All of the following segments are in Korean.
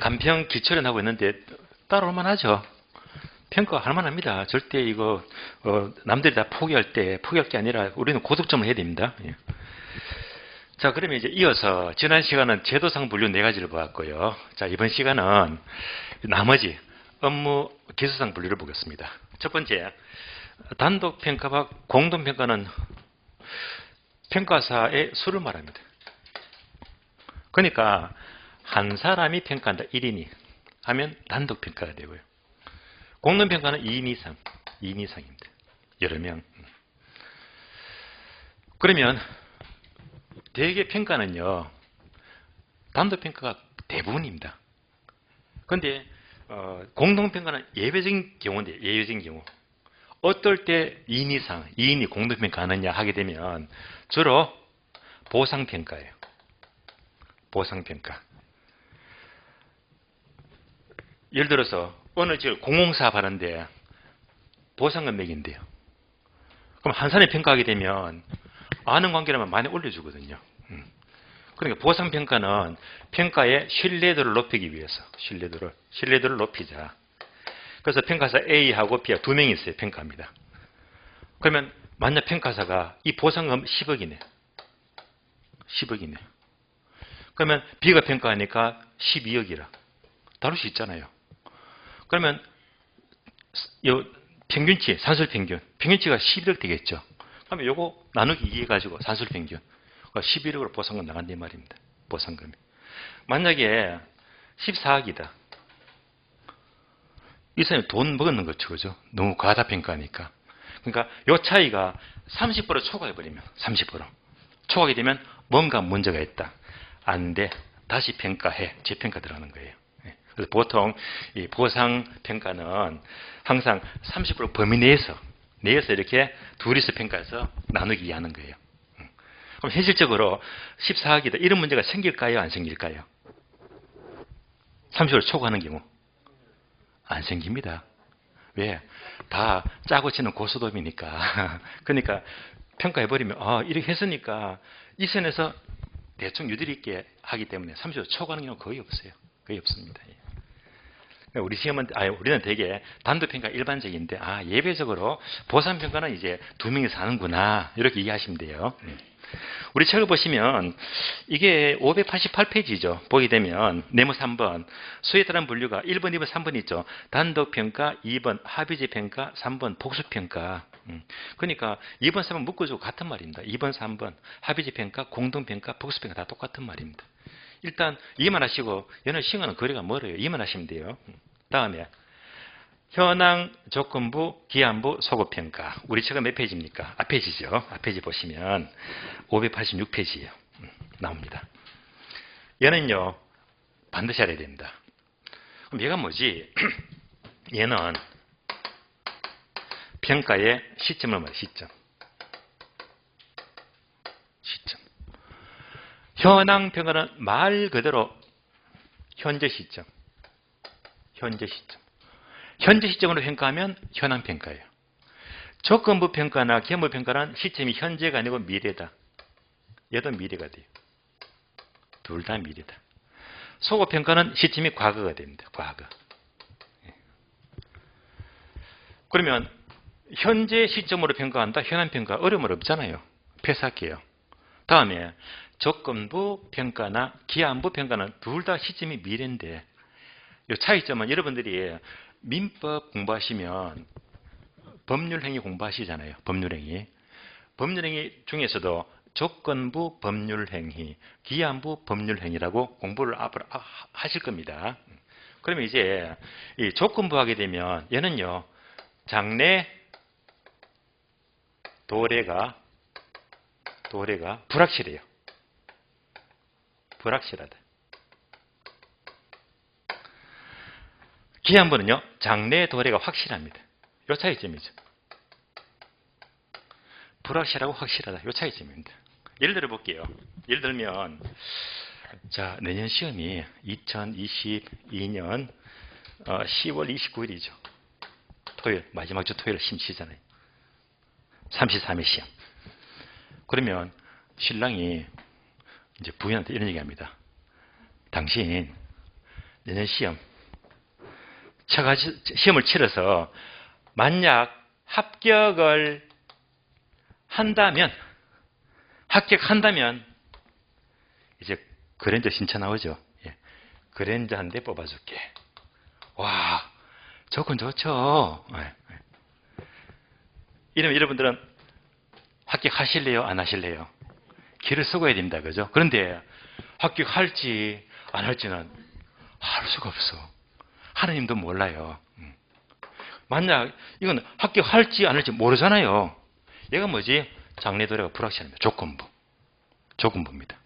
간평 기초련 하고 있는데 따라올 만하죠. 평가할 만합니다. 절대 이거 남들이 다 포기할 게 아니라 우리는 고득점을 해야 됩니다. 예. 자, 그러면 이제 이어서 지난 시간은 제도상 분류 4가지를 보았고요. 자, 이번 시간은 나머지 업무 기술상 분류를 보겠습니다. 첫 번째, 단독평가와 공동평가는 평가사의 수를 말합니다. 그러니까 한 사람이 평가한다. 1인이 하면 단독평가가 되고요. 공동평가는 2인 이상입니다. 여러 명. 그러면 대개 평가는요, 단독평가가 대부분입니다. 그런데 공동평가는 예외적인 경우인데, 예외적인 경우. 어떨 때 2인 이상, 2인이 공동평가하느냐 하게 되면 주로 보상평가예요. 보상평가. 예를 들어서 어느 지역 공공사업 하는데 보상금 매긴대요. 그럼 한 사람이 평가하게 되면 아는 관계라면 많이 올려주거든요. 그러니까 보상평가는 평가의 신뢰도를 높이기 위해서 신뢰도를 높이자. 그래서 평가사 A하고 B가 2명이 있어요. 평가합니다. 그러면 만약 평가사가 이 보상금 10억이네. 10억이네. 그러면 B가 평가하니까 12억이라. 다룰 수 있잖아요. 그러면 평균치, 평균치가 11억 되겠죠. 그러면 요거 나누기 2 해가지고 산술평균 11억으로 보상금 나간단 말입니다. 보상금이. 만약에 14억이다. 이 사람이 돈 먹는 거죠. 그죠? 너무 과다평가하니까. 그러니까 요 차이가 30% 초과해버리면 30% 초과하게 되면 뭔가 문제가 있다. 안 돼. 다시 평가해. 재평가 들어가는 거예요. 그래서 보통 이 보상평가는 항상 30% 범위 내에서 이렇게 둘이서 평가해서 나누기 하는 거예요. 그럼 현실적으로 14억이다. 이런 문제가 생길까요? 안 생길까요? 30% 초과하는 경우. 안 생깁니다. 왜? 다 짜고 치는 고스톱이니까. 그러니까 평가해버리면 이렇게 했으니까 이 선에서 대충 유도리 있게 하기 때문에 30% 초과하는 경우는 거의 없어요. 거의 없습니다. 우리는 되게 단독평가 일반적인데, 예외적으로 보상평가는 이제 2명이서 하는구나. 이렇게 이해하시면 돼요. 우리 책을 보시면 이게 588페이지죠. 보게 되면 네모 3번 수에 따른 분류가 1번, 2번, 3번 있죠. 단독평가, 2번 합의제평가, 3번 복수평가. 그러니까 2번, 3번 묶어주고 같은 말입니다. 2번, 3번 합의제평가, 공동평가, 복수평가 다 똑같은 말입니다. 일단 이해만 하시고 얘는 시간은 거리가 멀어요. 이해만 하시면 돼요. 다음에 현황, 조건부, 기한부, 소급평가. 우리 책은 몇 페이지입니까? 앞페이지죠. 앞페이지 보시면 586페이지예요. 나옵니다. 얘는요, 반드시 알아야 됩니다. 그럼 얘가 뭐지? 얘는 평가의 시점을 말해요. 시점. 현황 평가는 말 그대로 현재 시점. 현재 시점으로 평가하면 현황 평가예요. 조건부 평가나 기한부 평가는 시점이 현재가 아니고 미래다. 얘도 미래가 돼요. 둘 다 미래다. 소급 평가는 시점이 과거가 됩니다. 과거. 그러면 현재 시점으로 평가한다. 현황 평가 어려움 없잖아요. 패스할게요. 다음에 조건부 평가나 기한부 평가는 둘 다 시점이 미래인데 이 차이점은 여러분들이 민법 공부하시면 법률행위 공부하시잖아요. 법률행위 중에서도 조건부 법률행위, 기한부 법률행위라고 공부를 앞으로 하실 겁니다. 그러면 이제 이 조건부 하게 되면 얘는요. 장래 도래가 불확실해요. 불확실하다. 기한부는요. 장래 도래가 확실합니다. 이 차이점이죠. 불확실하고 확실하다. 이 차이점입니다. 예를 들어 볼게요. 예를 들면 자, 내년 시험이 2022년 10월 29일이죠. 토요일, 마지막 주 토요일 시험 치잖아요. 33회 시험. 그러면 신랑이 이제 부인한테 이런 얘기 합니다. 당신 내년 시험을 치러서 만약 합격한다면 이제 그랜저 신청 나오죠. 예. 그랜저 한 대 뽑아줄게. 와, 조건 좋죠. 예. 이러면 여러분들은 합격하실래요? 안 하실래요? 기를 쓰고 해야 됩니다. 그죠? 그런데 합격할지 안 할지는 알 수가 없어. 하나님도 몰라요. 만약 이건 합격할지 안 할지 모르잖아요. 얘가 뭐지? 장래도래가 불확실합니다. 조건부입니다.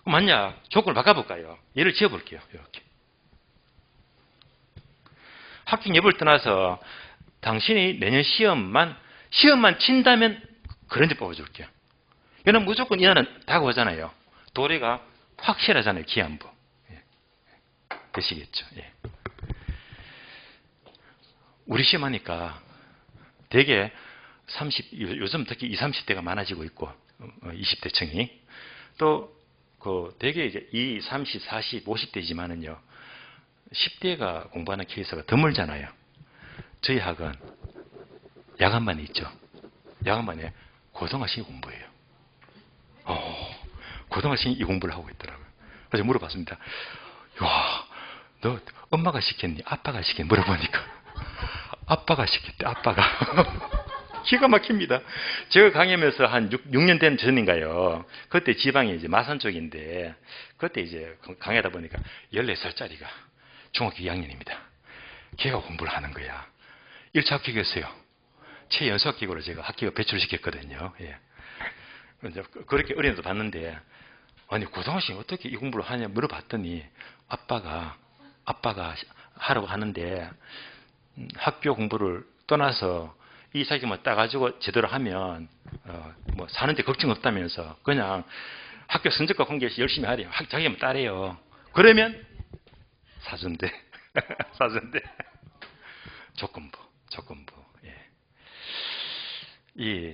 만약 조건을 바꿔볼까요? 예를 지어볼게요. 이렇게. 합격 여부를 떠나서 당신이 내년 시험만 친다면 그런데 뽑아줄게요. 얘는 무조건 이하는 다가오잖아요. 도래가 확실하잖아요. 기한부. 예. 되시겠죠. 예. 우리 시험하니까 되게 요즘 특히 20, 30대가 많아지고 있고 20대층이 또 되게 이제 20, 30, 40, 50대지만은요 10대가 공부하는 케이스가 드물잖아요. 저희 학은 야간반이 있죠. 야간반에 고등학생이 공부해요. 고등학생이 이 공부를 하고 있더라고요. 그래서 물어봤습니다. 야, 너 엄마가 시켰니? 아빠가 시켰니? 물어보니까 아빠가 시켰대. 아빠가. 기가 막힙니다. 제가 강의하면서 한 6년 된 전인가요. 그때 지방이 이제 마산 쪽인데 그때 이제 강의하다 보니까 14살짜리가 중학교 2학년입니다. 걔가 공부를 하는 거야. 1차 합격했어요. 최연소 합격으로 제가 합격을 배출시켰거든요. 예. 그렇게 어린애도 봤는데 아니 고등학생이 어떻게 이 공부를 하냐 물어봤더니 아빠가 하라고 하는데 학교 공부를 떠나서 이 자기만 따가지고 제대로 하면 뭐 사는데 걱정 없다면서 그냥 학교 성적과 관계없이 열심히 하래요. 자기만 따래요. 그러면 사준대. 사준대. 조건부. 예. 이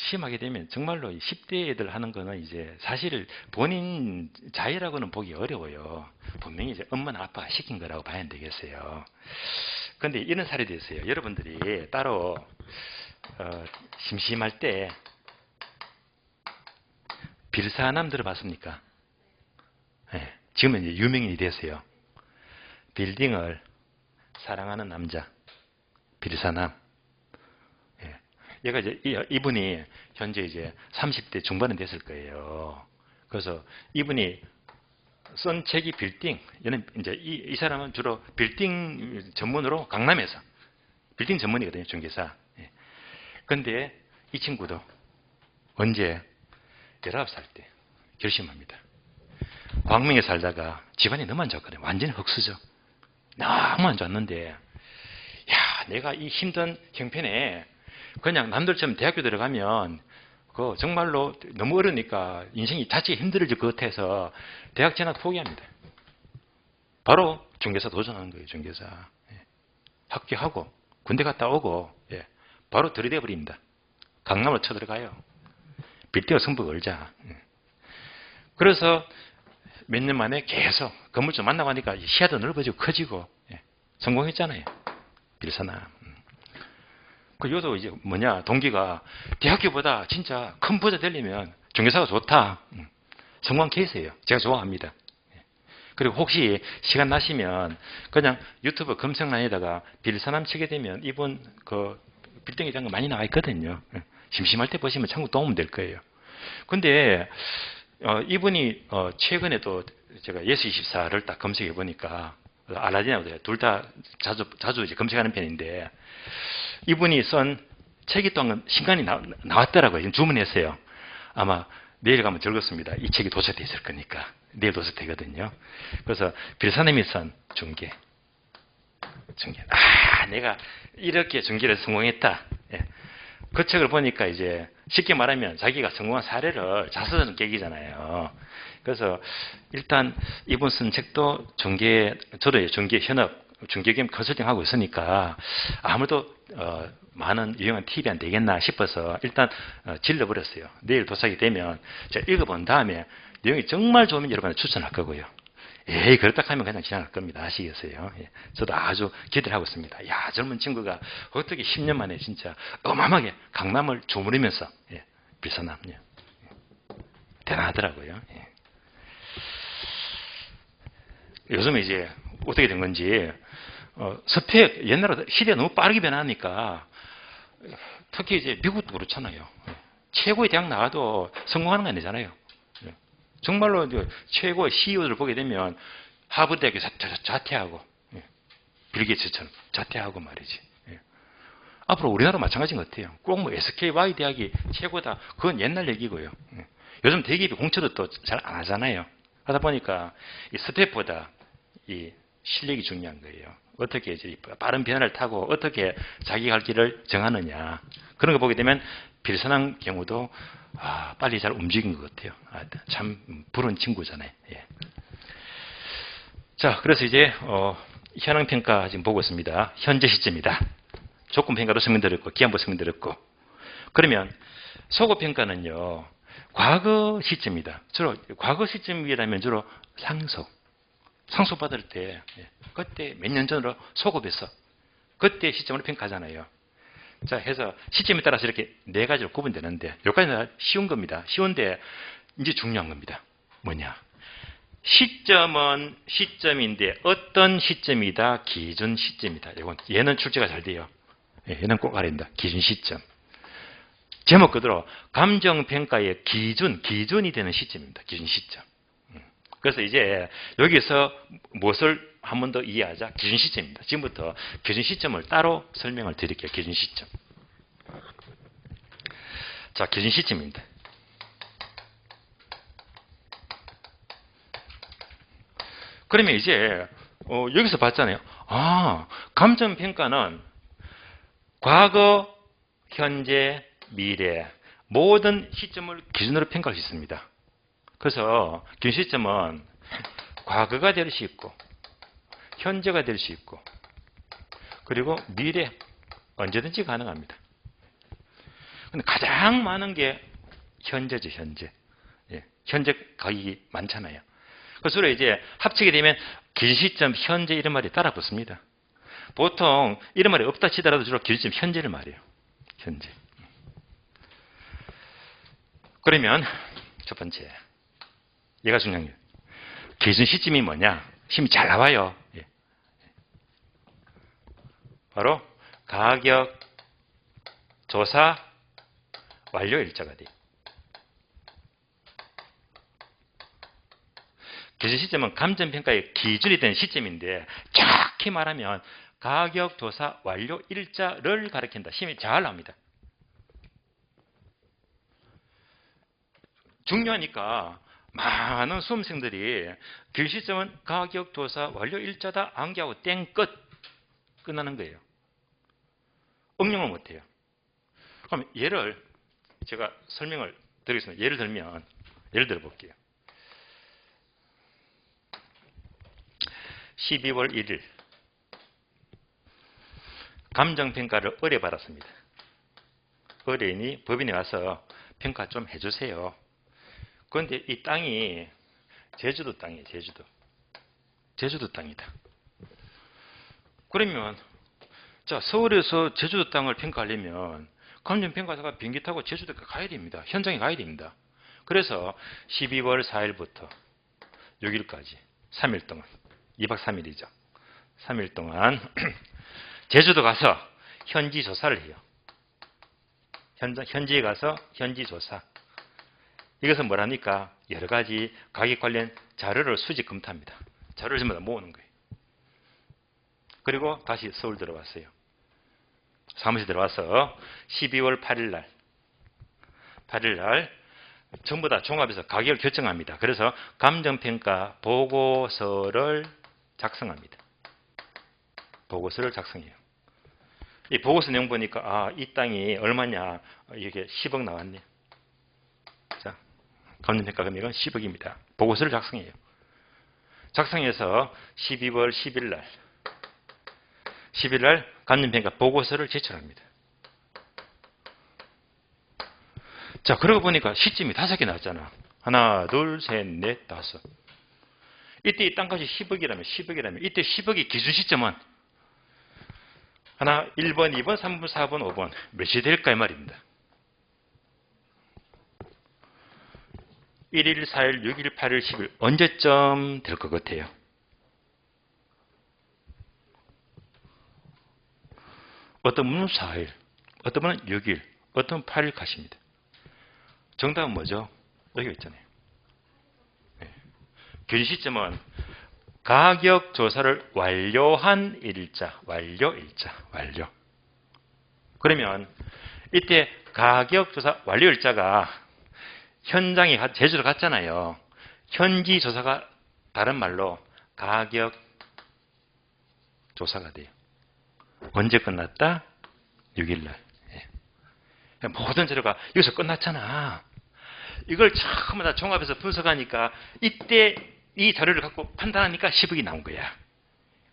심하게 되면 정말로 10대 애들 하는 거는 이제 사실 본인 자유라고는 보기 어려워요. 분명히 이제 엄마나 아빠가 시킨 거라고 봐야 되겠어요. 그런데 이런 사례도 있어요. 여러분들이 따로 심심할 때 빌사남 들어봤습니까? 네, 지금은 이제 유명인이 됐어요. 빌딩을 사랑하는 남자, 빌사남. 예. 얘가 이제 이분이 현재 이제 30대 중반은 됐을 거예요. 그래서 이분이 쓴 책이 빌딩. 얘는 이제 이 사람은 주로 빌딩 전문으로 강남에서 빌딩 전문이거든요, 중개사. 예. 근데 이 친구도 언제 19살 때 결심합니다. 광명에 살다가 집안이 너무 안 좋았거든요. 완전히 흙수저. 너무 안 좋았는데, 야, 내가 이 힘든 형편에 그냥 남들처럼 대학교 들어가면 정말로 너무 어려우니까 인생이 자칫 힘들어질 것 같아서 대학 진학 포기합니다. 바로 중개사 도전하는 거예요. 중개사. 예. 합격하고 군대 갔다 오고 예. 바로 들이대 버립니다. 강남으로 쳐들어가요. 빌딩을 승부가 걸자. 예. 그래서 몇 년 만에 계속 건물주 만나고 하니까 시야도 넓어지고 커지고 예. 성공했잖아요. 빌사남. 요도 이제 동기가 대학교보다 진짜 큰 부자 되려면 중개사가 좋다. 성공 케이스예요. 제가 좋아합니다. 그리고 혹시 시간 나시면 그냥 유튜브 검색란에다가 빌사남 치게 되면 이분 빌딩에 대한 거 많이 나와 있거든요. 심심할 때 보시면 참고 도움 될 거예요. 근데 이분이 최근에도 제가 예스24를 딱 검색해 보니까 알라딘하고 둘 다 자주 이제 검색하는 편인데 이분이 쓴 책이 또 신간이 나왔더라고요. 지금 주문했어요. 아마 내일 가면 적었습니다. 이 책이 도착돼 있을 거니까. 내일 도착되거든요. 그래서 빌사님이 쓴 중개. 내가 이렇게 중개를 성공했다. 예. 그 책을 보니까 이제 쉽게 말하면 자기가 성공한 사례를 자서전 깨기잖아요. 그래서 일단 이분 쓴 책도 저도 중개 현업, 중개겸 컨설팅 하고 있으니까 아무래도 많은 유용한 팁이 안 되겠나 싶어서 일단 질러버렸어요. 내일 도착이 되면 제가 읽어본 다음에 내용이 정말 좋으면 여러분한테 추천할 거고요. 에이, 그렇다 하면 그냥 지나갈 겁니다. 아시겠어요? 예. 저도 아주 기대를 하고 있습니다. 야, 젊은 친구가 어떻게 10년 만에 진짜 어마어마하게 강남을 주무르면서, 예, 비서남, 예. 대단하더라고요. 예. 요즘에 이제 어떻게 된 건지, 스펙, 옛날에 시대가 너무 빠르게 변하니까, 특히 이제 미국도 그렇잖아요. 최고의 대학 나와도 성공하는 거 아니잖아요. 정말로 이제 최고의 CEO들을 보게 되면 하버드대학에 자퇴하고, 빌 게이츠처럼 자퇴하고 말이지. 앞으로 우리나라 마찬가지인 것 같아요. 꼭 뭐 SKY 대학이 최고다. 그건 옛날 얘기고요. 요즘 대기업이 공채도 또 잘 안 하잖아요. 하다 보니까 이 스펙보다 이 실력이 중요한 거예요. 어떻게 이제 빠른 변화를 타고 어떻게 자기 갈 길을 정하느냐. 그런 거 보게 되면 빌선한 경우도 빨리 잘 움직인 것 같아요. 참 부러운 친구잖아요. 예. 자, 그래서 이제 현황평가 지금 보고 있습니다. 현재 시점이다. 조건평가도 설명드렸고 기한부 설명드렸고, 그러면 소거평가는요, 과거 시점이다. 주로 과거 시점이라면 주로 상속 받을 때, 그때 몇 년 전으로 소급해서 그때 시점으로 평가하잖아요. 자, 해서 시점에 따라서 이렇게 네 가지로 구분되는데, 여기까지는 쉬운 겁니다. 쉬운데 이제 중요한 겁니다. 뭐냐? 시점은 시점인데 어떤 시점이다? 기준 시점이다. 얘는 출제가 잘 돼요. 얘는 꼭 알아야 된다. 기준 시점. 제목 그대로 감정평가의 기준이 되는 시점입니다. 기준 시점. 그래서 이제 여기서 무엇을 한 번 더 이해하자? 기준 시점입니다. 지금부터 기준 시점을 따로 설명을 드릴게요. 기준 시점. 자, 기준 시점입니다. 그러면 이제 여기서 봤잖아요. 감정평가는 과거, 현재, 미래 모든 시점을 기준으로 평가할 수 있습니다. 그래서 기준 시점은 과거가 될 수 있고 현재가 될 수 있고 그리고 미래 언제든지 가능합니다. 근데 가장 많은 게 현재죠. 현재. 현재 가격이 많잖아요. 그래서 이제 합치게 되면 기준 시점 현재 이런 말이 따라 붙습니다. 보통 이런 말이 없다 치더라도 주로 기준 시점 현재를 말해요. 현재. 그러면 첫 번째, 얘가 중요한 거예요. 기준 시점이 뭐냐? 시험이 잘 나와요. 바로 가격 조사 완료 일자가 돼요. 기준 시점은 감정평가의 기준이 되는 시점인데 정확히 말하면 가격 조사 완료 일자를 가리킨다. 시험이 잘 나옵니다. 중요하니까 많은 수험생들이 기준 시점은 가격 조사 완료 일자다 암기하고 땡 끝 끝나는 거예요. 응용을 못해요. 그럼 예를 제가 설명을 드리겠습니다. 예를 들어 볼게요. 12월 1일 감정평가를 의뢰 받았습니다. 의뢰인이 법인에 와서 평가 좀 해주세요. 그런데 이 땅이 제주도 땅이에요. 제주도 땅이다. 그러면 자, 서울에서 제주도 땅을 평가하려면 감정평가사가 비행기 타고 제주도까지 가야 됩니다. 현장에 가야 됩니다. 그래서 12월 4일부터 6일까지 3일 동안 2박 3일이죠. 3일 동안 제주도 가서 현지 조사를 해요. 현지에 가서 현지 조사. 이것은 뭐랍니까? 여러 가지 가격 관련 자료를 수집 검토합니다. 자료를 전부 다 모으는 거예요. 그리고 다시 서울 들어왔어요. 사무실 들어와서 12월 8일 날 전부 다 종합해서 가격을 결정합니다. 그래서 감정평가 보고서를 작성합니다. 보고서를 작성해요. 이 보고서 내용 보니까 이 땅이 얼마냐? 이게 10억 나왔네. 자, 감정평가 금액은 10억입니다. 보고서를 작성해요. 작성해서 12월 10일 날 감정평가 보고서를 제출합니다. 자, 그러고 보니까 시점이 5개 나왔잖아. 하나, 둘, 셋, 넷, 다섯. 이때 이 땅값이 10억이라면 이때 10억의 기준 시점은 하나 1번, 2번, 3번, 4번, 5번 몇이 될까 이 말입니다. 1일, 4일, 6일, 8일, 10일 언제쯤 될 것 같아요? 어떤 분은 4일, 어떤 분은 6일, 어떤 분은 8일 가십니다. 정답은 뭐죠? 여기 있잖아요. 네. 기준 시점은 가격 조사를 완료한 일자, 완료. 그러면 이때 가격 조사 완료 일자가 현장에 제주도 갔잖아요. 현지 조사가 다른 말로 가격 조사가 돼요. 언제 끝났다? 6일날. 예. 모든 재료가 여기서 끝났잖아. 이걸 전부 다 종합해서 분석하니까 이때 이 자료를 갖고 판단하니까 10억이 나온 거야.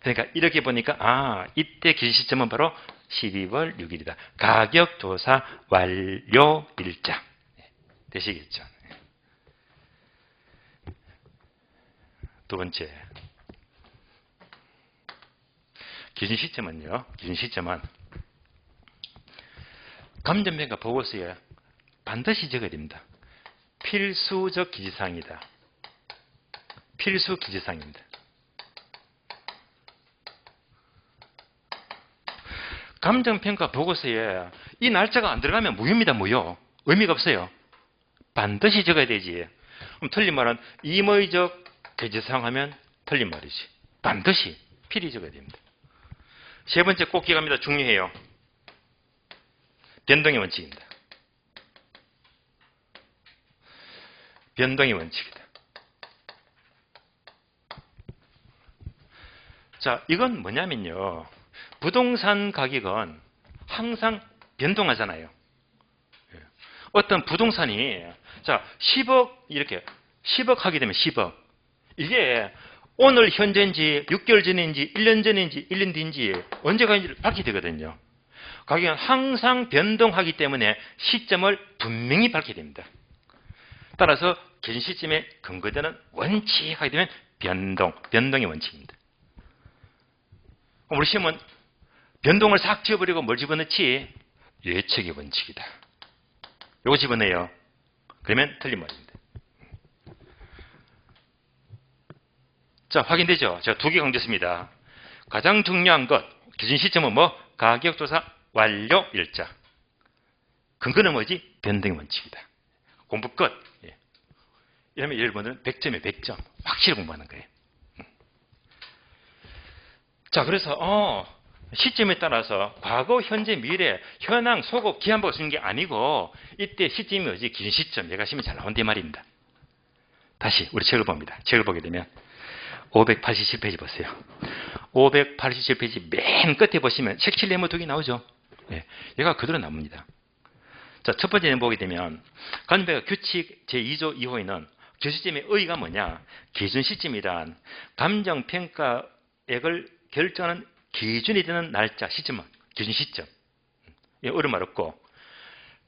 그러니까 이렇게 보니까 이때 기준 시점은 바로 12월 6일이다. 가격 조사 완료 일자. 되시겠죠? 두 번째. 기준 시점은요. 기준 시점은 감정평가 보고서에 반드시 적어야 됩니다. 필수적 기지사항이다. 필수 기지사항입니다. 감정평가 보고서에 이 날짜가 안 들어가면 무효입니다. 무효. 의미가 없어요. 반드시 적어야 되지. 그럼 틀린 말은 임의적 기지사항 하면 틀린 말이지. 반드시 필히 적어야 됩니다. 세 번째 꼭 기억합니다. 중요해요. 변동의 원칙입니다. 변동의 원칙이다. 자, 이건 뭐냐면요. 부동산 가격은 항상 변동하잖아요. 어떤 부동산이, 자, 10억, 이렇게, 10억 하게 되면 10억. 이게 오늘 현재인지, 6개월 전인지, 1년 전인지, 1년 뒤인지, 언제까지인지 밝게 되거든요. 가격은 항상 변동하기 때문에 시점을 분명히 밝게 됩니다. 따라서 기준 시점에 근거되는 원칙 하게 되면 변동의 원칙입니다. 우리 시험은 변동을 싹 지워버리고 뭘 집어넣지? 예측의 원칙이다. 요거 집어넣어요. 그러면 틀린 말입니다. 자, 확인되죠? 제가 두 개 강조했습니다. 가장 중요한 것, 기준 시점은 뭐? 가격조사 완료 일자. 근거는 뭐지? 변동의 원칙이다. 공부 끝. 예. 이러면 여러분들은 100점에 100점. 확실히 공부하는 거예요. 자, 그래서 시점에 따라서 과거, 현재, 미래, 현황, 소급, 기한보고 쓰는 게 아니고 이때 시점이 뭐지? 기준 시점. 얘가 시험이 잘 나온단 말입니다. 다시 우리 책을 봅니다. 책을 보게 되면 587페이지 보세요. 587페이지 맨 끝에 보시면 색칠 네모 두 개 나오죠. 예, 얘가 그대로 나옵니다. 자, 첫 번째 네모 보게 되면 감정평가 규칙 제2조 2호에는 기준시점의 의의가 뭐냐? 기준시점이란 감정평가액을 결정하는 기준이 되는 날짜, 시점은 기준시점. 예, 어려움 어렵고.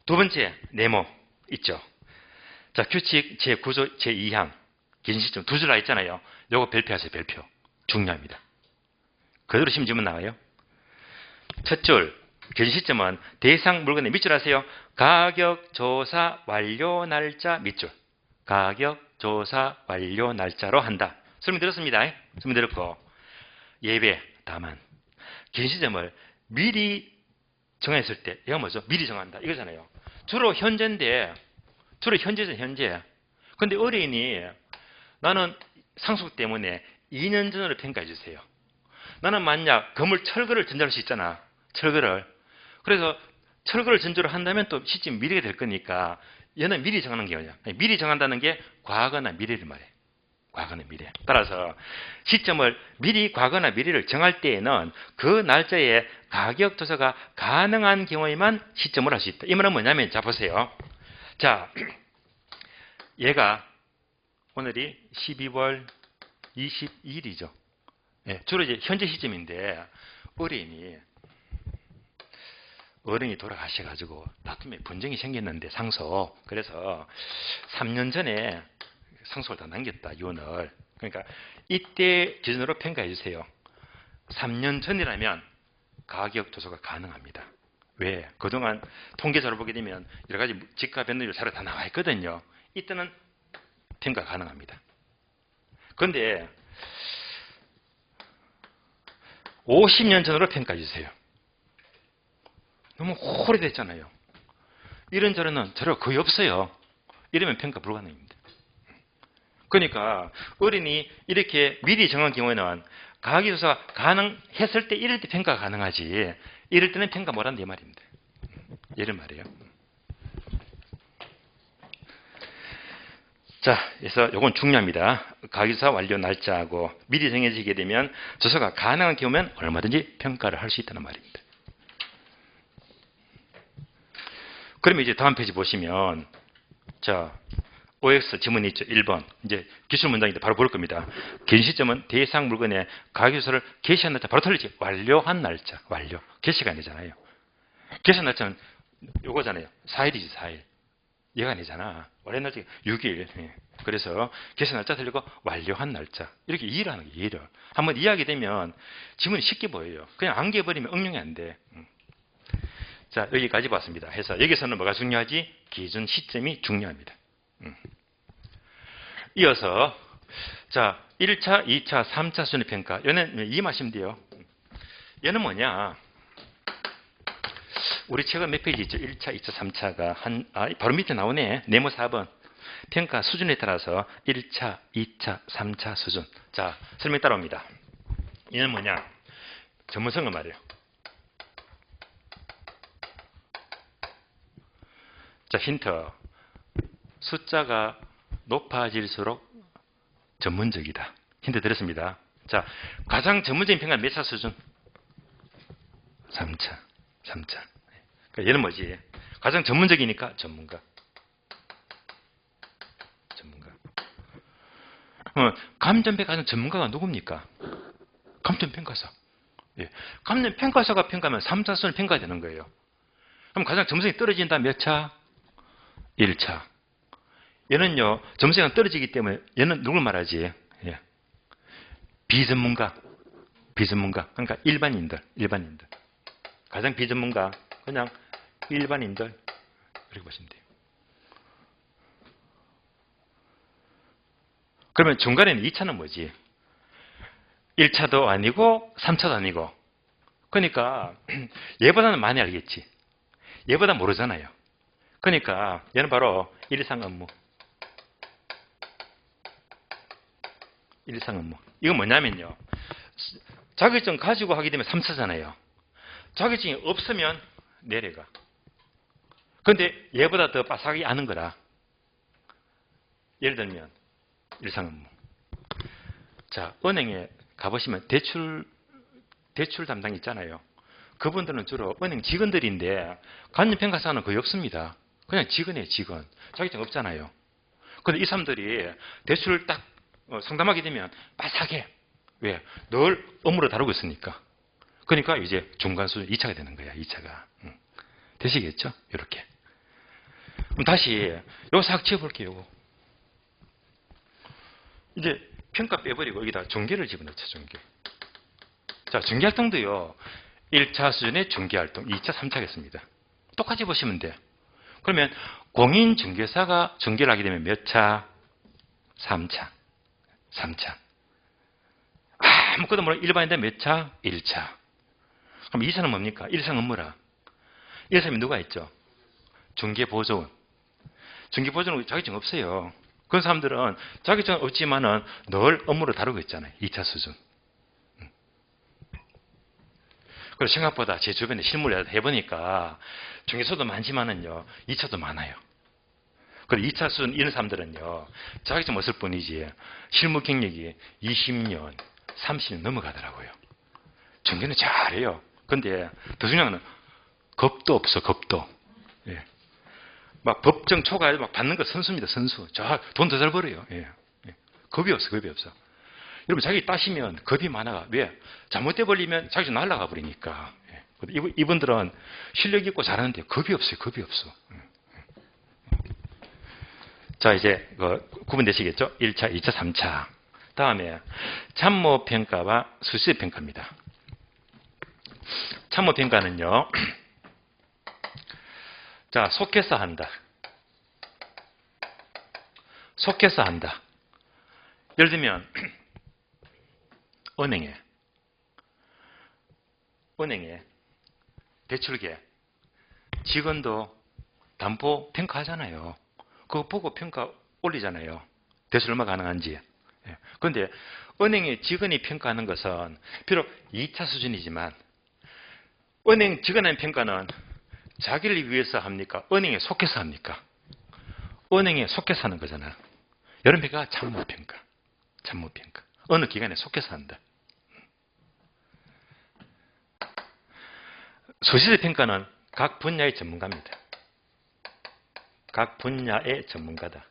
두 번째 네모 있죠. 자, 규칙 제9조 제2항 기준시점 두 줄 나있잖아요. 요거 별표하세요. 별표. 중요합니다. 그대로 시험 지문 나와요. 첫 줄 기준시점은 대상 물건의 밑줄 하세요. 가격조사 완료 날짜 밑줄. 가격조사 완료 날짜로 한다. 설명 들었습니다. 설명 들었고. 예외, 다만 기준시점을 미리 정했을 때 얘가 뭐죠? 미리 정한다. 이거잖아요. 주로 현재인데 주로 현재죠. 현재. 근데 어린이 나는 상속 때문에 2년 전으로 평가해 주세요. 나는 만약 건물 철거를 전제할 수 있잖아. 철거를. 그래서 철거를 전제로 한다면 또 시점 미래가 될 거니까 얘는 미리 정하는 게 뭐냐. 미리 정한다는 게 과거나 미래를 말해. 과거나 미래. 따라서 시점을 미리 과거나 미래를 정할 때에는 그 날짜에 가격 조사가 가능한 경우에만 시점을 할 수 있다. 이 말은 뭐냐면 자 보세요. 자, 얘가 오늘이 12월 22일이죠. 예, 주로 이제 현재 시점인데 어른이 돌아가셔가지고 다툼에 분쟁이 생겼는데 상속. 그래서 3년 전에 상속을 다 남겼다. 이혼을. 그러니까 이때 기준으로 평가해 주세요. 3년 전이라면 가격 조사가 가능합니다. 왜? 그동안 통계자료 보게 되면 여러 가지 지가 변동률 자료 다 나와 있거든요. 이때는 평가 가능합니다. 그런데 50년 전으로 평가해 주세요. 너무 오래됐잖아요. 이런 자료는 자료가 거의 없어요. 이러면 평가 불가능입니다. 그러니까 어린이 이렇게 미리 정한 경우에는 가격조사가 가능했을 때 이럴 때 평가가 가능하지 이럴 때는 평가 못한다 이 말입니다. 이런 말이에요. 자, 그래서 이건 중요합니다. 가격조사 완료 날짜하고 미리 정해지게 되면 조사가 가능한 경우면 얼마든지 평가를 할 수 있다는 말입니다. 그러면 이제 다음 페이지 보시면 자 OX 지문이 있죠. 1번. 이제 기술 문장인데 바로 볼 겁니다. 개시 시점은 대상 물건의 가격조사를 개시한 날짜 바로 틀리지. 완료한 날짜. 완료. 개시가 아니잖아요. 개시한 날짜는 요거잖아요. 4일이지 4일. 얘가 아니잖아. 완료 날짜 6일. 예. 그래서 개시한 날짜 틀리고 완료한 날짜. 이렇게 이해를 하는 거예요. 이해를. 한번 이해하게 되면 지문이 쉽게 보여요. 그냥 안개버리면 응용이 안 돼. 자, 여기까지 봤습니다. 해서 여기서는 뭐가 중요하지? 기준 시점이 중요합니다. 이어서 자 1차, 2차, 3차 수준의 평가. 얘는 이해하시면 돼요. 얘는 뭐냐? 우리 책은 몇 페이지 있죠? 1차, 2차, 3차가 바로 밑에 나오네. 네모 4번. 평가 수준에 따라서 1차, 2차, 3차 수준. 자, 설명 따라옵니다. 얘는 뭐냐? 전문성을 말해요. 자, 힌트. 숫자가 높아질수록 전문적이다. 힌트 드렸습니다. 자, 가장 전문적인 평가는 몇 차 수준? 3차. 3차. 그러니까 얘는 뭐지? 가장 전문적이니까 전문가. 전문가. 감정평가 가장 전문가가 누굽니까? 감정평가사. 예. 감정평가사가 평가하면 3차 수준을 평가되는 거예요. 그럼 가장 점수가 떨어진다 몇 차? 1차. 얘는요, 점수가 떨어지기 때문에 얘는 누굴 말하지? 예. 비전문가. 비전문가. 그러니까 일반인들. 가장 비전문가. 그냥 일반인들. 그렇게 보시면 돼요. 그러면 중간에는 2차는 뭐지? 1차도 아니고 3차도 아니고. 그러니까 얘보다는 많이 알겠지. 얘보다 모르잖아요. 그러니까 얘는 바로 일상 업무. 일상 업무. 이건 뭐냐면요. 자격증 가지고 하게 되면 3차잖아요. 자격증이 없으면 내려가. 그런데 얘보다 더 빠삭하게 아는 거라. 예를 들면 일상 업무. 자, 은행에 가보시면 대출 담당 있잖아요. 그분들은 주로 은행 직원들인데 관리평가사는 거의 없습니다. 그냥 직원이에요, 직원. 자격증 없잖아요. 그런데 이 사람들이 대출을 딱 상담하게 되면 빠삭해. 왜? 늘 업무를 다루고 있으니까. 그러니까 이제 중간 수준 2차가 되는 거야, 2차가. 되시겠죠? 이렇게. 그럼 다시 요거 싹 지워볼게요. 이제 평가 빼버리고 여기다 중개를 집어넣자, 중개. 자, 중개활동도요. 1차 수준의 중개활동, 2차, 3차겠습니다. 똑같이 보시면 돼. 그러면 공인중개사가 중개를 하게 되면 몇 차? 3차. 3차. 아무것도 모르는 일반인데 몇 차? 1차. 그럼 2차는 뭡니까? 일상 업무라. 이 사람이 누가 있죠? 중개보조원. 중개보조원은 자격증 없어요. 그런 사람들은 자격증 없지만은 늘 업무를 다루고 있잖아요. 2차 수준. 그리고 생각보다 제 주변에 실무를 해보니까 중개소도 많지만은요, 2차도 많아요. 그리고 2차 수준 이런 사람들은요, 자격증 없을 뿐이지 실무 경력이 20년, 30년 넘어가더라고요. 중개는 잘해요. 근데 더 중요한 건 겁도 없어, 겁도. 예. 막 법정 초과에 막 받는 거 선수입니다, 선수. 돈 더 잘 벌어요. 예. 예. 겁이 없어, 겁이 없어. 여러분, 자기 따시면 겁이 많아가. 왜? 잘못돼 버리면 자기 좀 날아가 버리니까. 예. 이분들은 실력 있고 잘하는데 겁이 없어요, 겁이 없어. 자, 이제 구분되시겠죠? 1차, 2차, 3차. 다음에 참모평가와 수시평가입니다. 참모평가는요. 자, 속해서 한다. 속해서 한다. 예를 들면 은행에 대출계 직원도 담보 평가하잖아요. 그거 보고 평가 올리잖아요. 대출 얼마 가능한지. 그런데 은행의 직원이 평가하는 것은 비록 2차 수준이지만 은행 직원의 평가는 자기를 위해서 합니까? 은행에 속해서 합니까? 은행에 속해서 하는 거잖아. 이런 평가가 참모평가. 어느 기관에 속해서 한다. 수시적 평가는 각 분야의 전문가입니다. 각 분야의 전문가다.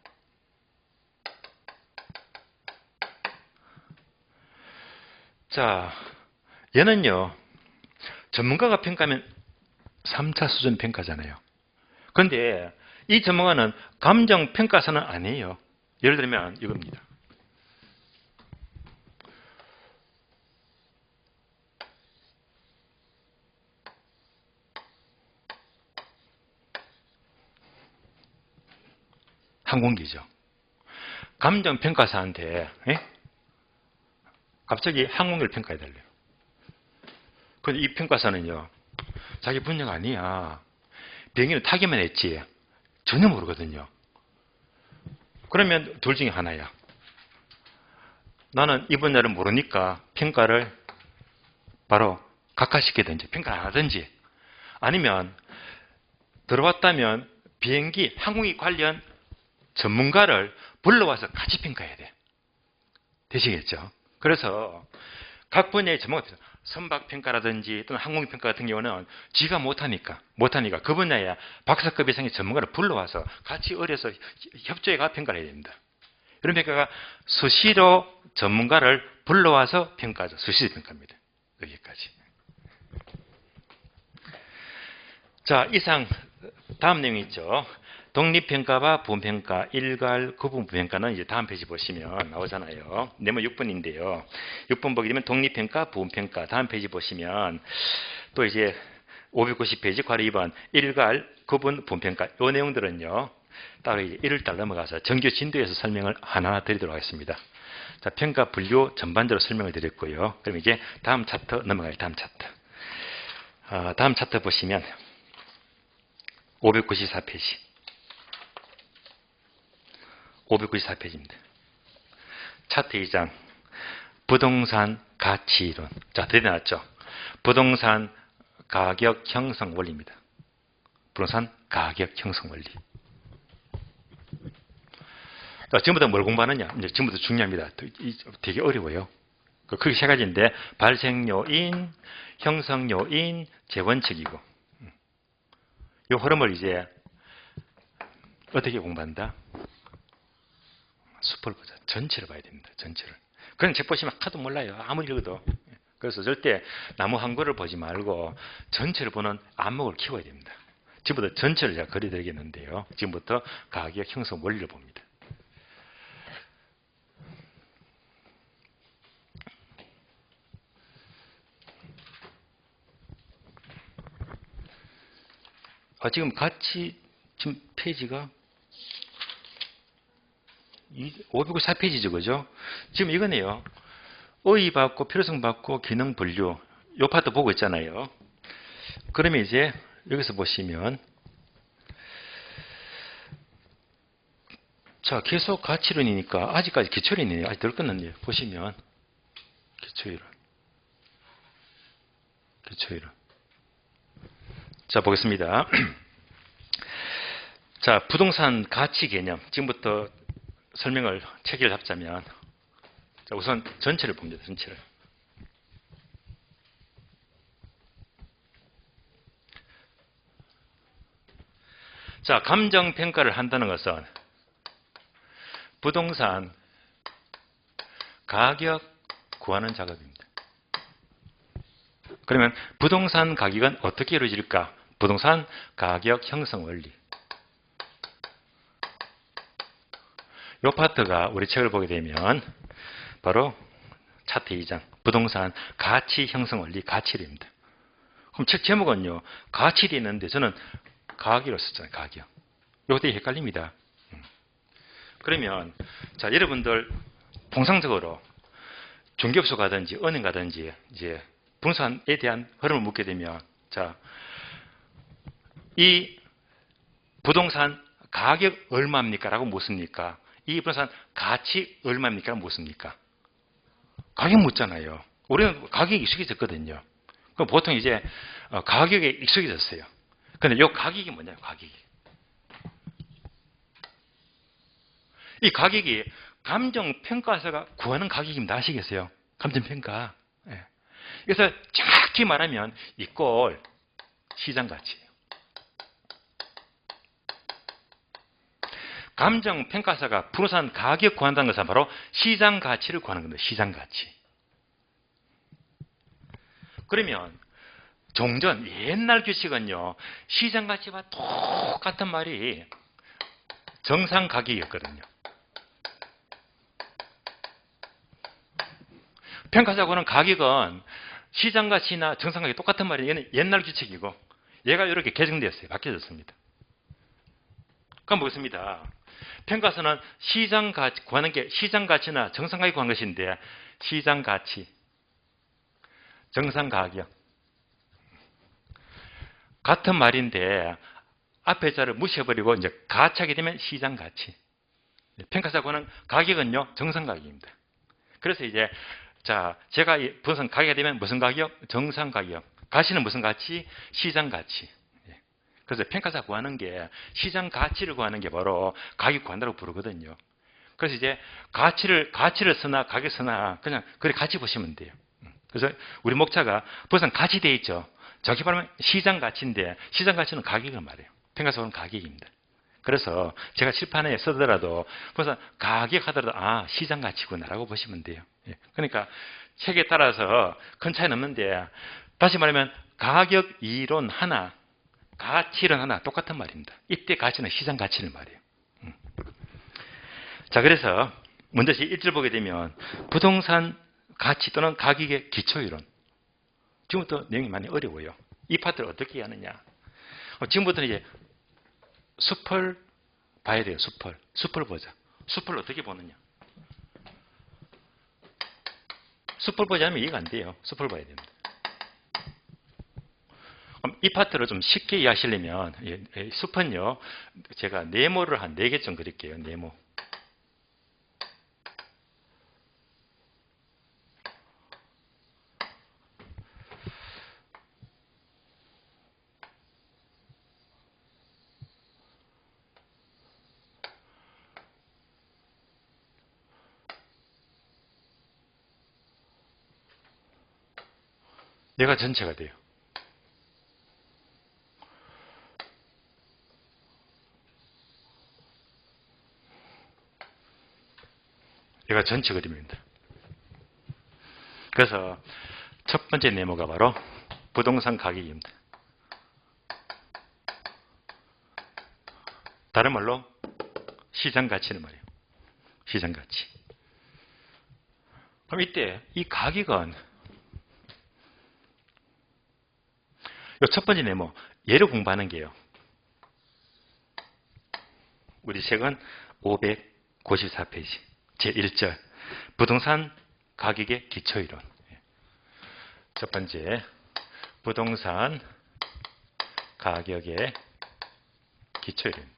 자, 얘는요. 전문가가 평가하면 3차 수준 평가잖아요. 그런데 이 전문가는 감정평가사는 아니에요. 예를 들면 이겁니다. 항공기죠. 감정평가사한테 갑자기 항공기를 평가해달래요. 근데 이 평가사는요. 자기 분야가 아니야. 비행기는 타기만 했지 전혀 모르거든요. 그러면 둘 중에 하나야. 나는 이 분야를 모르니까 평가를 바로 각하시키든지 평가를 안 하든지, 아니면 들어왔다면 비행기 항공기 관련 전문가를 불러와서 같이 평가해야 돼. 되시겠죠? 그래서 각 분야의 전문가, 선박평가라든지 또는 항공기평가 같은 경우는 지가 못하니까 그 분야에 박사급 이상의 전문가를 불러와서 같이 어려서 협조해가 평가를 해야 됩니다. 이런 평가가 수시로 전문가를 불러와서 평가하죠. 수시로 평가입니다. 여기까지. 자, 이상 다음 내용이 있죠. 독립평가와 부분평가, 일괄, 구분 부분평가는 이제 다음 페이지 보시면 나오잖아요. 네모 6번인데요. 6번 보게 되면 독립평가, 부분평가, 다음 페이지 보시면 또 이제 590페이지 괄호 2번, 일괄, 구분, 부분평가. 이 내용들은요. 따로 이제 1월 넘어가서 정규 진도에서 설명을 하나하나 드리도록 하겠습니다. 자, 평가 분류 전반적으로 설명을 드렸고요. 그럼 이제 다음 차트 넘어가요. 다음 차트. 다음 차트 보시면 594페이지. 594페이지입니다. 차트 2장. 부동산 가치 이론. 자, 드디어 나왔죠. 부동산 가격 형성 원리입니다. 부동산 가격 형성 원리. 자, 지금부터 뭘 공부하느냐? 이제 지금부터 중요합니다. 되게 어려워요. 그게 세 가지인데, 발생 요인, 형성 요인, 재원칙이고. 이 흐름을 이제 어떻게 공부한다? 숲을 보자. 전체를 봐야 됩니다. 전체를. 그런 책 보시면 하도 몰라요. 아무리 읽어도. 그래서 절대 나무 한 그루를 보지 말고 전체를 보는 안목을 키워야 됩니다. 지금부터 전체를 제가 그려드리겠는데요. 지금부터 가격 형성 원리를 봅니다. 지금 같이 지금 페이지가 594페이지죠, 그죠? 지금 이거네요. 의의 받고 필요성 받고 기능 분류. 요 파트 보고 있잖아요. 그러면 이제 여기서 보시면 자, 계속 가치론이니까 아직까지 기초론이네요. 아직 덜 끝났네요. 보시면 기초이론. 자, 보겠습니다. 자, 부동산 가치 개념. 지금부터 설명을 체계를 잡자면, 자, 우선 전체를 봅니다. 전체를. 자, 감정평가를 한다는 것은 부동산 가격 구하는 작업입니다. 그러면 부동산 가격은 어떻게 이루어질까? 부동산 가격 형성 원리. 이 파트가 우리 책을 보게 되면 바로 차트 2장 부동산 가치 형성 원리 가치입니다. 그럼 책 제목은요. 가치이 있는데 저는 가격이라고 썼잖아요. 가격. 이거 되게 헷갈립니다. 그러면 자 여러분들 통상적으로 중개업소 가든지 은행 가든지 이제 부동산에 대한 흐름을 묻게 되면 자 이 부동산 가격 얼마입니까? 라고 묻습니까? 이 부동산 가치 얼마입니까? 라고 묻습니까? 가격 묻잖아요. 우리는 가격에 익숙해졌거든요. 그럼 보통 이제 가격에 익숙해졌어요. 근데 이 가격이 뭐냐면 가격이. 이 가격이 감정평가사가 구하는 가격입니다. 아시겠어요? 감정평가. 예. 그래서 정확히 말하면 이 꼴 시장가치예요. 감정평가사가 부동산 가격 구한다는 것은 바로 시장가치를 구하는 겁니다. 시장가치. 그러면 종전 옛날 규칙은요. 시장가치와 똑같은 말이 정상가격이었거든요. 평가사고는 가격은 시장가치나 정상가격이 똑같은 말이 얘는 옛날 규칙이고 얘가 이렇게 개정되었어요. 바뀌어졌습니다. 그럼 보겠습니다. 평가사는 시장가치 구하는 게 시장가치나 정상가격 구한 것인데 시장가치, 정상가격 같은 말인데 앞에 자를 무시해버리고 이제 가치하게 되면 시장가치. 평가사 구하는 가격은요 정상가격입니다. 그래서 이제 자 제가 부동산 가격이 되면 무슨 가격? 정상가격. 가치는 무슨 가치? 시장가치. 그래서 평가사 구하는 게 시장 가치를 구하는 게 바로 가격 구한다고 부르거든요. 그래서 이제 가치를 쓰나 가격 쓰나 그냥 그래 같이 보시면 돼요. 그래서 우리 목차가 부동산 가치 돼 있죠. 저기 말하면 시장 가치인데 시장 가치는 가격을 말해요. 평가사는 가격입니다. 그래서 제가 칠판에 쓰더라도 부동산 가격 하더라도 시장 가치구나라고 보시면 돼요. 그러니까 책에 따라서 큰 차이는 없는데 다시 말하면 가격 이론 하나 가치는 하나 똑같은 말입니다. 이때 가치는 시장 가치를 말해요. 자, 그래서 먼저 1절 보게 되면 부동산 가치 또는 가격의 기초이론. 지금부터 내용이 많이 어려워요. 이 파트를 어떻게 하느냐. 지금부터는 이제 숲을 봐야 돼요. 숲을 보자. 숲을 어떻게 보느냐. 숲을 보지 않으면 이해가 안 돼요. 숲을 봐야 됩니다. 이 파트를 좀 쉽게 이해하시려면 숲은요. 제가 네모를 한 4개 좀 그릴게요. 네모. 얘가 전체가 돼요. 얘가 전체 그림입니다. 그래서 첫 번째 네모가 바로 부동산 가격입니다. 다른 말로 시장 가치는 말이에요. 시장 가치. 그럼 이때 이 가격은 이 첫 번째 네모 얘를 공부하는 게요. 우리 책은 594페이지 제1절 부동산 가격의 기초이론. 첫 번째 부동산 가격의 기초이론입니다.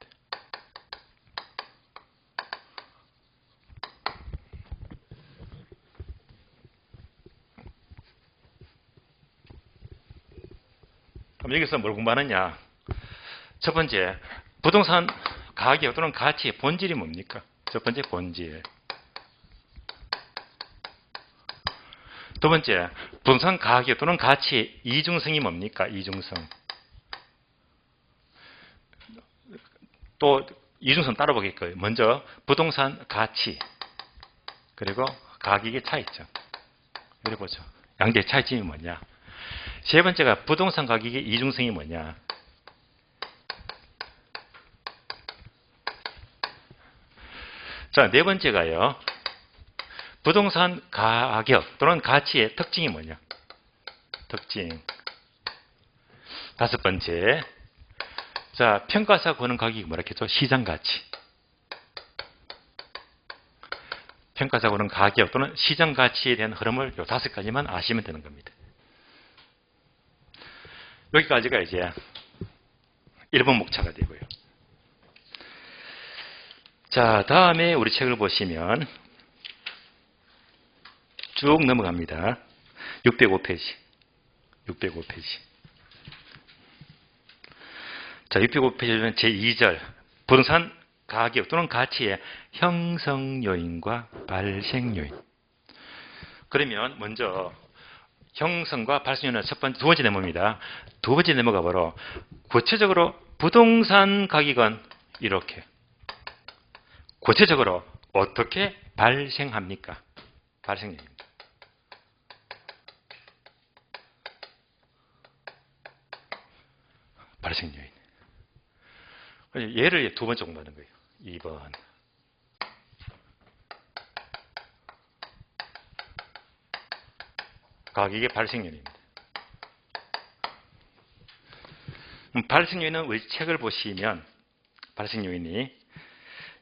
그럼 여기서 뭘 공부하느냐. 첫 번째 부동산 가격 또는 가치의 본질이 뭡니까? 첫 번째 본질. 두 번째, 부동산 가격 또는 가치의 이중성이 뭡니까? 이중성. 또 이중성 따로 보겠고요. 먼저 부동산 가치 그리고 가격의 차이점. 이래 보죠. 양대의 차이점이 뭐냐? 세 번째가 부동산 가격의 이중성이 뭐냐? 자, 네 번째가요. 부동산 가격 또는 가치의 특징이 뭐냐? 특징. 다섯 번째. 자, 평가사 구하는 가격이 뭐라 했죠? 시장 가치. 평가사 구하는 가격 또는 시장 가치에 대한 흐름을 요 다섯 가지만 아시면 되는 겁니다. 여기까지가 이제 1번 목차가 되고요. 자, 다음에 우리 책을 보시면 쭉 넘어갑니다. 605페이지. 605페이지. 자, 605페이지는 제2절. 부동산 가격 또는 가치의 형성 요인과 발생 요인. 그러면 먼저 형성과 발생 요인은 두 번째 네모입니다. 두 번째 네모가 바로 구체적으로 부동산 가격은 이렇게. 구체적으로 어떻게 발생합니까? 발생 요인입니다. 발생 요인. 얘를 두 번째 공부하는 거예요. 2번. 가격의 발생 요인입니다. 발생 요인은 우리 책을 보시면 발생 요인이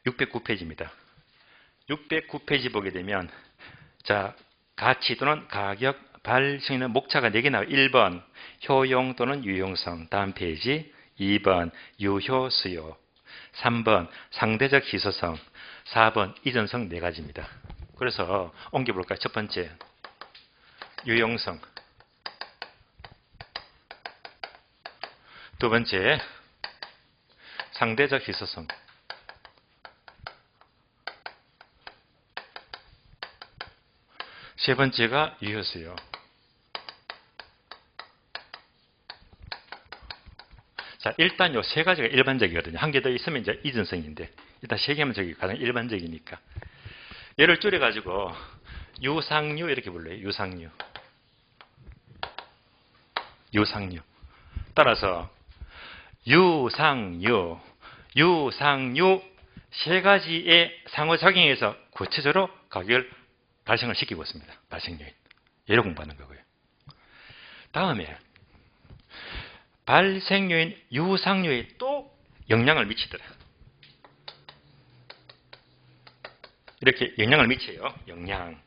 609페이지입니다. 609페이지 보게 되면 자, 가치 또는 가격 발생에는 목차가 4개 나와요. 1번 효용 또는 유용성. 다음 페이지 2번 유효 수요. 3번 상대적 희소성. 4번 이전성 4가지입니다. 그래서 옮겨볼까요? 첫 번째 유용성. 두 번째 상대적 희소성. 세 번째가 유효수요. 자, 일단 요 세 가지가 일반적이거든요. 한 개 더 있으면 이제 이전성인데, 일단 세 개만 저기 가장 일반적이니까. 얘를 줄여가지고, 유상유 이렇게 불러요. 유상유. 유상유. 따라서, 유상유 세 가지의 상호작용에서 구체적으로 가격을 발생을 시키고 있습니다. 발생 요인. 얘를 공부하는 거고요. 다음에 발생 요인, 유상 요인 또 영향을 미치더라. 이렇게 영향을 미쳐요. 영향을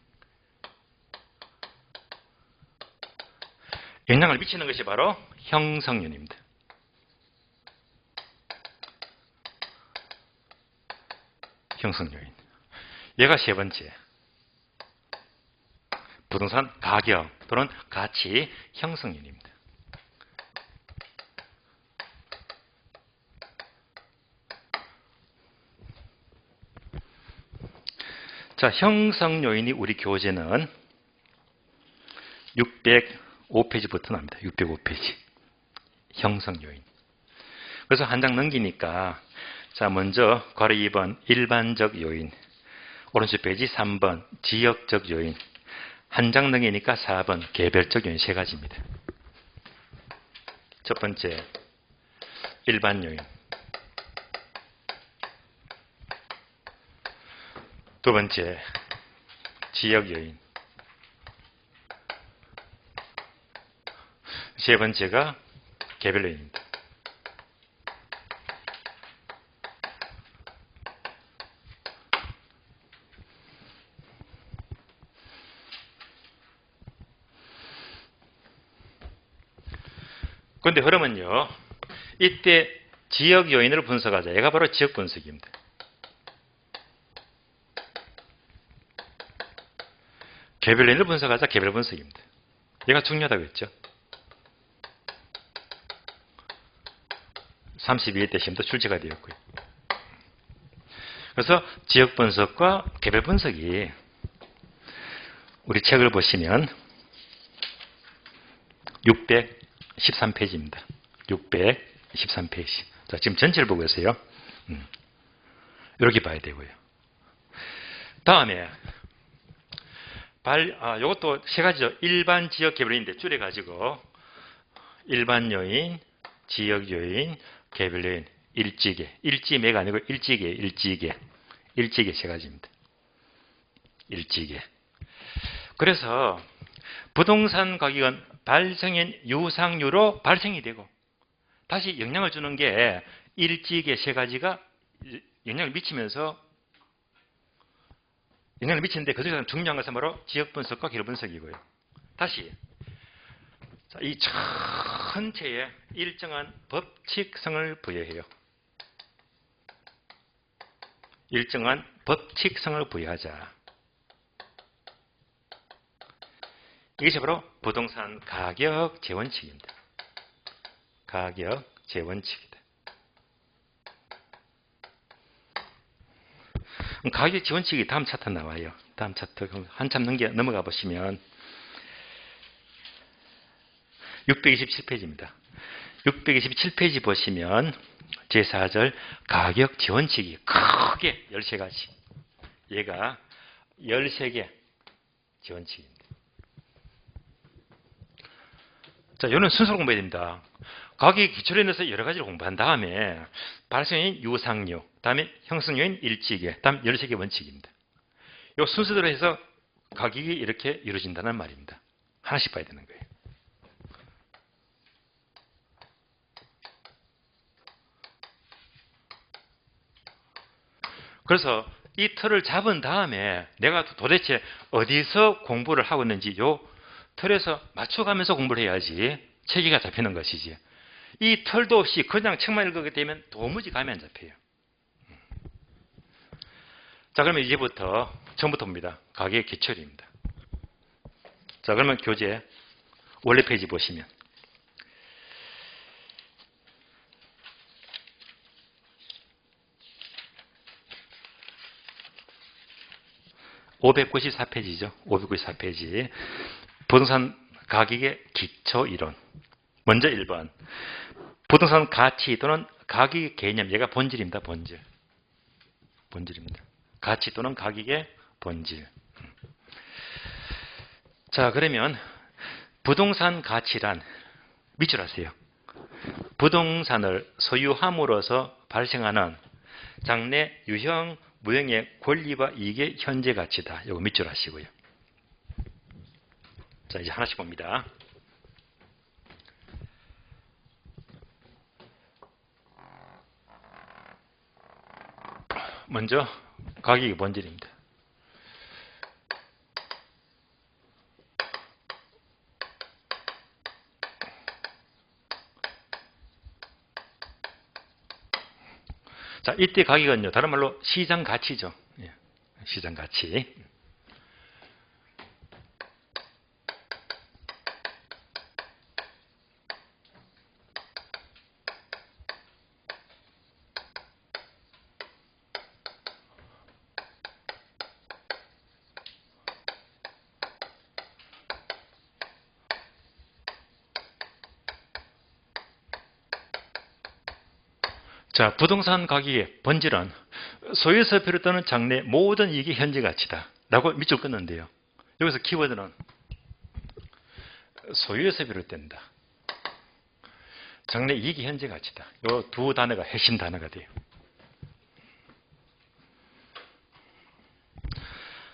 미치는 것이 바로 형성 요인입니다. 형성 요인. 얘가 세 번째. 부동산 가격 또는 가치 형성 요인입니다. 자, 형성 요인이 우리 교재는 605페이지부터 나옵니다. 605페이지. 형성 요인. 그래서 한 장 넘기니까 자, 먼저 괄호 2번 일반적 요인. 오른쪽 페이지 3번 지역적 요인. 한 장 넘기니까 4번 개별적 요인 세 가지입니다. 첫 번째 일반 요인. 두 번째 지역 요인. 세 번째가 개별 요인입니다. 그런데 흐름은요, 이때 지역 요인을 분석하자. 얘가 바로 지역 분석입니다. 개별 요인을 분석하자. 개별 분석입니다. 얘가 중요하다고 했죠. 32회 때 시험도 출제가 되었고요. 그래서 지역 분석과 개별 분석이 우리 책을 보시면 613페이지입니다. 613페이지. 자, 지금 전체를 보고 계세요. 이렇게 봐야 되고요. 다음에 이것도 세 가지죠. 일반 지역 개별요인인데 줄여가지고 일반 요인, 지역 요인, 개별 요인, 일지계. 일지매가 아니고 일지계 세 가지입니다. 일지계. 그래서 부동산 가격은 발생인 유상률로 발생이 되고 다시 영향을 주는 게 일찍의 세 가지가 영향을 미치면서 영향을 미치는데 그중에서 중요한 것은 바로 지역 분석과 기록 분석이고요. 다시 이 전체에 일정한 법칙성을 부여해요. 일정한 법칙성을 부여하자. 이것이 바로 부동산 가격 재원칙입니다. 가격 재원칙이다. 가격 재원칙이 다음 차트 나와요. 다음 차트 한참 넘어가 보시면 627페이지입니다. 627페이지 보시면 제4절 가격 재원칙이 크게 13가지. 얘가 13개 재원칙입니다. 자, 이거는 순서로 공부해야 됩니다. 가격의 기초로 인해서 여러 가지를 공부한 다음에 발생인 유상률, 다음에 형성요인 일지계, 다음 13개 원칙입니다. 이 순서대로 해서 가격이 이렇게 이루어진다는 말입니다. 하나씩 봐야 되는 거예요. 그래서 이 틀을 잡은 다음에 내가 도대체 어디서 공부를 하고 있는지 요 틀에서 맞춰가면서 공부를 해야지 체계가 잡히는 것이지. 이 틀도 없이 그냥 책만 읽게 되면 도무지 감이 안 잡혀요. 자, 그러면 이제부터 처음부터 봅니다. 가격의 기초입니다. 자, 그러면 교재 원래 페이지 보시면 594페이지죠. 594페이지. 부동산 가격의 기초 이론. 먼저 1번. 부동산 가치 또는 가격의 개념. 얘가 본질입니다. 본질. 본질입니다. 가치 또는 가격의 본질. 자, 그러면 부동산 가치란 밑줄 하세요. 부동산을 소유함으로써 발생하는 장래 유형 무형의 권리와 이익의 현재 가치다. 이거 밑줄 하시고요. 자, 이제 하나씩 봅니다. 먼저 가격의 본질입니다. 자, 이때 가격은요, 다른 말로 시장 가치죠. 예, 시장 가치. 자, 부동산 가격의 본질은 소유에서 비롯되는 장래 모든 이익의 현재 가치다 라고 밑줄 끊는데요. 여기서 키워드는 소유에서 비롯된다. 장래 이익의 현재 가치다. 이 두 단어가 핵심 단어가 돼요.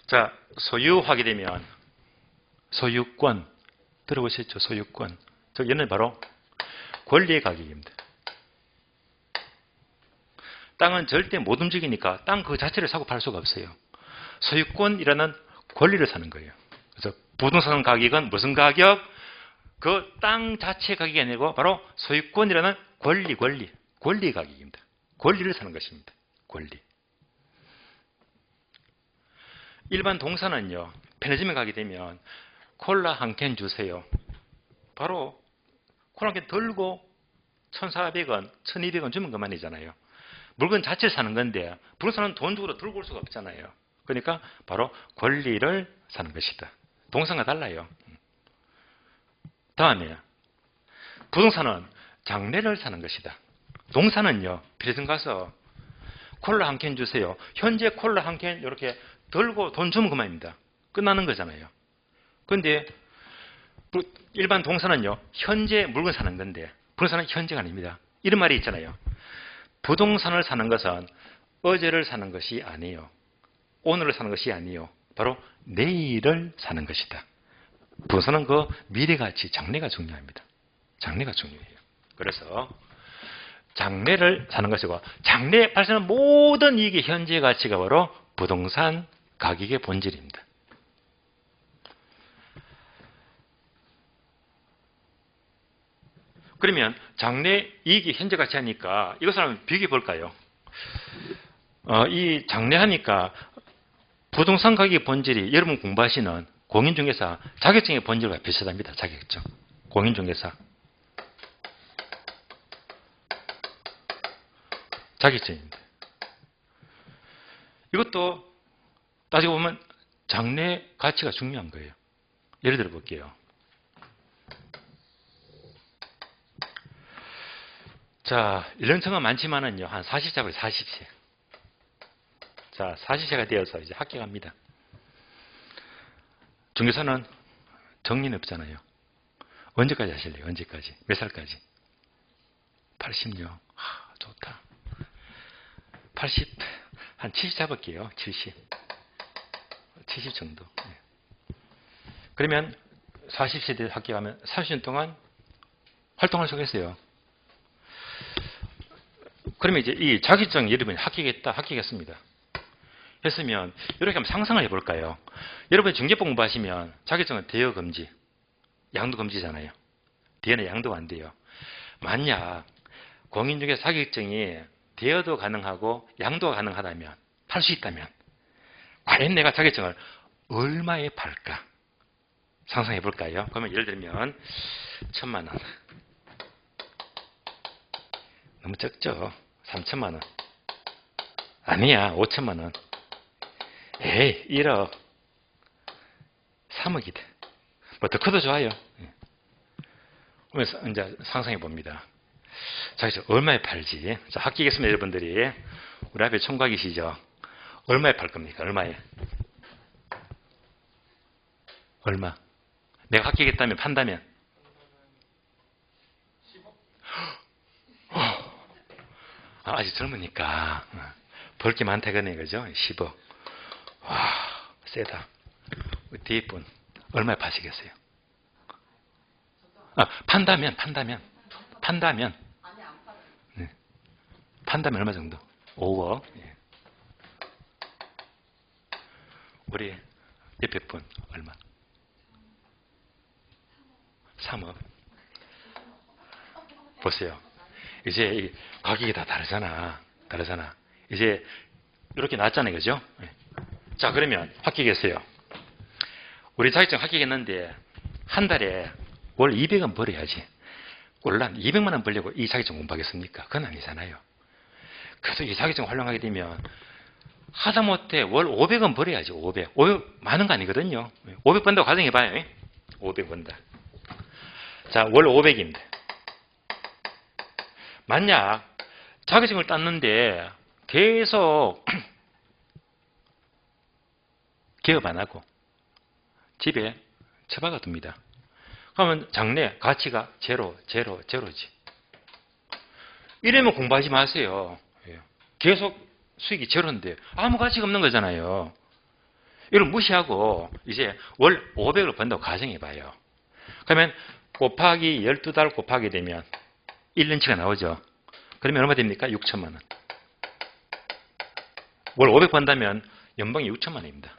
자, 소유하게 되면 소유권 들어보셨죠? 소유권. 얘는 바로 권리의 가격입니다. 땅은 절대 못 움직이니까 땅 그 자체를 사고 팔 수가 없어요. 소유권이라는 권리를 사는 거예요. 그래서 부동산 가격은 무슨 가격? 그 땅 자체 가격이 아니고 바로 소유권이라는 권리 가격입니다. 권리를 사는 것입니다. 권리. 일반 동사는요, 편의점에 가게 되면 콜라 한 캔 주세요. 바로 콜라 한 캔 들고 1,400원, 1,200원 주면 그만이잖아요. 물건 자체를 사는 건데 부동산은 돈 주고 들고 올 수가 없잖아요. 그러니까 바로 권리를 사는 것이다. 동산과 달라요. 다음에 부동산은 장래를 사는 것이다. 동산은요, 편의점 가서 콜라 한 캔 주세요. 현재 콜라 한 캔 이렇게 들고 돈 주면 그만입니다. 끝나는 거잖아요. 그런데 일반 동산은요, 현재 물건 사는 건데 부동산은 현재가 아닙니다. 이런 말이 있잖아요. 부동산을 사는 것은 어제를 사는 것이 아니에요. 오늘을 사는 것이 아니에요. 바로 내일을 사는 것이다. 부동산은 그 미래가치, 장래가 중요합니다. 장래가 중요해요. 그래서 장래를 사는 것이고, 장래에 발생하는 모든 이익의 현재 가치가 바로 부동산 가격의 본질입니다. 그러면 장래 이익이 현재 가치 하니까 이것을 한번 비교해 볼까요? 이 장래 하니까 부동산 가격의 본질이 여러분 공부하시는 공인중개사 자격증의 본질과 비슷합니다. 자격증. 공인중개사. 자격증입니다. 이것도 따지고 보면 장래 가치가 중요한 거예요. 예를 들어 볼게요. 자, 연령층은 많지만은요, 한 40세고 40세. 자, 40세가 되어서 이제 합격합니다. 중개사는 정리는 없잖아요. 언제까지 하실래요? 언제까지? 몇 살까지? 80요. 좋다. 80, 한 70 잡을게요. 70. 70 정도. 네. 그러면 40세 때 합격하면 30년 동안 활동할 수가 있어요. 그러면 이제 이 자격증 여러분이 합격했습니다. 했으면 이렇게 한번 상상을 해볼까요? 여러분이 중개법 공부하시면 자격증은 대여 금지, 양도 금지잖아요. 대여는 양도가 안 돼요. 만약 공인중개사 자격증이 대여도 가능하고 양도가 가능하다면, 팔 수 있다면 과연 내가 자격증을 얼마에 팔까? 상상해 볼까요? 그러면 예를 들면 1,000만 원. 너무 적죠? 3,000만 원. 아니야, 5,000만 원. 에이, 1억. 3억이다. 뭐 더 커도 좋아요. 그래서 이제 상상해 봅니다. 자, 그래서 얼마에 팔지? 자, 합격했습니다, 여러분들이. 우리 앞에 총각이시죠? 얼마에 팔 겁니까? 얼마에? 얼마? 내가 합격했다면, 판다면? 아직 젊으니까 벌 게 많다 그네, 그죠? 10억. 와, 세다. 뒤에 분 얼마에 파시겠어요? 판다면. 네. 판다면 얼마 정도? 5억. 예. 우리 옆에 분 얼마? 3억. 보세요. 이제 이 가격이 다 다르잖아. 이제 이렇게 나왔잖아요. 그죠? 네. 자, 그러면 합격했어요. 우리 자격증 합격했는데 한 달에 월 200원 벌어야지. 꼴란 200만 원 벌려고 이 자격증 공부하겠습니까? 그건 아니잖아요. 그래서 이 자격증 활용하게 되면 하다못해 월 500원 벌어야지. 500 많은 거 아니거든요. 500 번다고 가정해봐요. 500 번다. 자, 월 500입니다. 만약 자격증을 땄는데 계속 개업 안 하고 집에 처박아 둡니다. 그러면 장래 가치가 제로지. 이러면 공부하지 마세요. 계속 수익이 제로인데 아무 가치가 없는 거잖아요. 이걸 무시하고 이제 월 500을 번다고 가정해봐요. 그러면 곱하기 12달 곱하게 되면 1년치가 나오죠. 그러면 얼마 됩니까? 6천만 원. 월 500 번다면 연봉이 6천만 원입니다.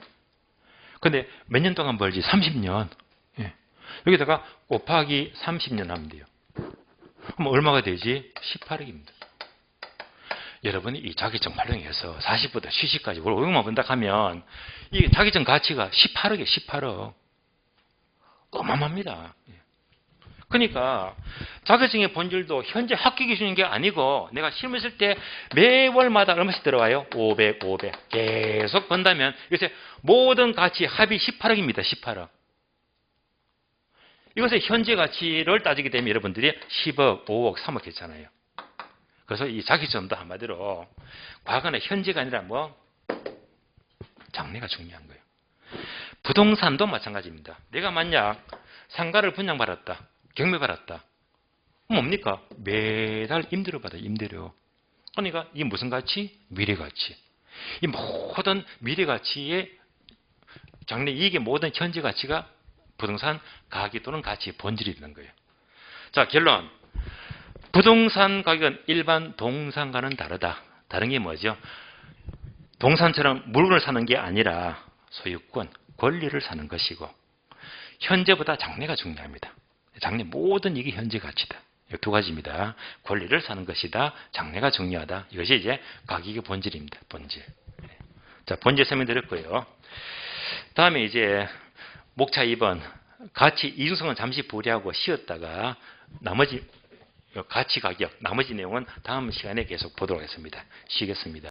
근데 몇 년 동안 벌지? 30년. 예. 여기다가 곱하기 30년 하면 돼요. 그럼 얼마가 되지? 18억입니다. 여러분이 이 자격증 활용해서 40부터 70까지 월 500만 번다 하면 이 자격증 가치가 18억이에요. 18억. 어마어마합니다. 그러니까 자격증의 본질도 현재 합격이 주는 게 아니고 내가 시험을 쓸 때 매월마다 얼마씩 들어와요? 500. 계속 번다면 요새 모든 가치 합이 18억입니다. 18억. 이것의 현재 가치를 따지게 되면 여러분들이 10억, 5억, 3억 했잖아요. 그래서 이 자격증도 한마디로 과거는 현재가 아니라 장래가 중요한 거예요. 부동산도 마찬가지입니다. 내가 만약 상가를 분양받았다. 경매받았다. 뭡니까? 매달 임대료 받아요. 임대료. 그러니까 이게 무슨 가치? 미래가치. 이 모든 미래가치의 장래 이익의 모든 현재 가치가 부동산 가격 또는 가치의 본질이 되는 거예요. 자, 결론. 부동산 가격은 일반 동산과는 다르다. 다른 게 뭐죠? 동산처럼 물건을 사는 게 아니라 소유권, 권리를 사는 것이고 현재보다 장래가 중요합니다. 장래 모든 이게 현재 가치다. 이 두 가지입니다. 권리를 사는 것이다. 장래가 중요하다. 이것이 이제 가격의 본질입니다. 본질. 자, 본질 설명드렸고요. 다음에 이제 목차 2번. 가치 이중성은 잠시 보류하고 쉬었다가 나머지 가치 가격, 나머지 내용은 다음 시간에 계속 보도록 하겠습니다. 쉬겠습니다.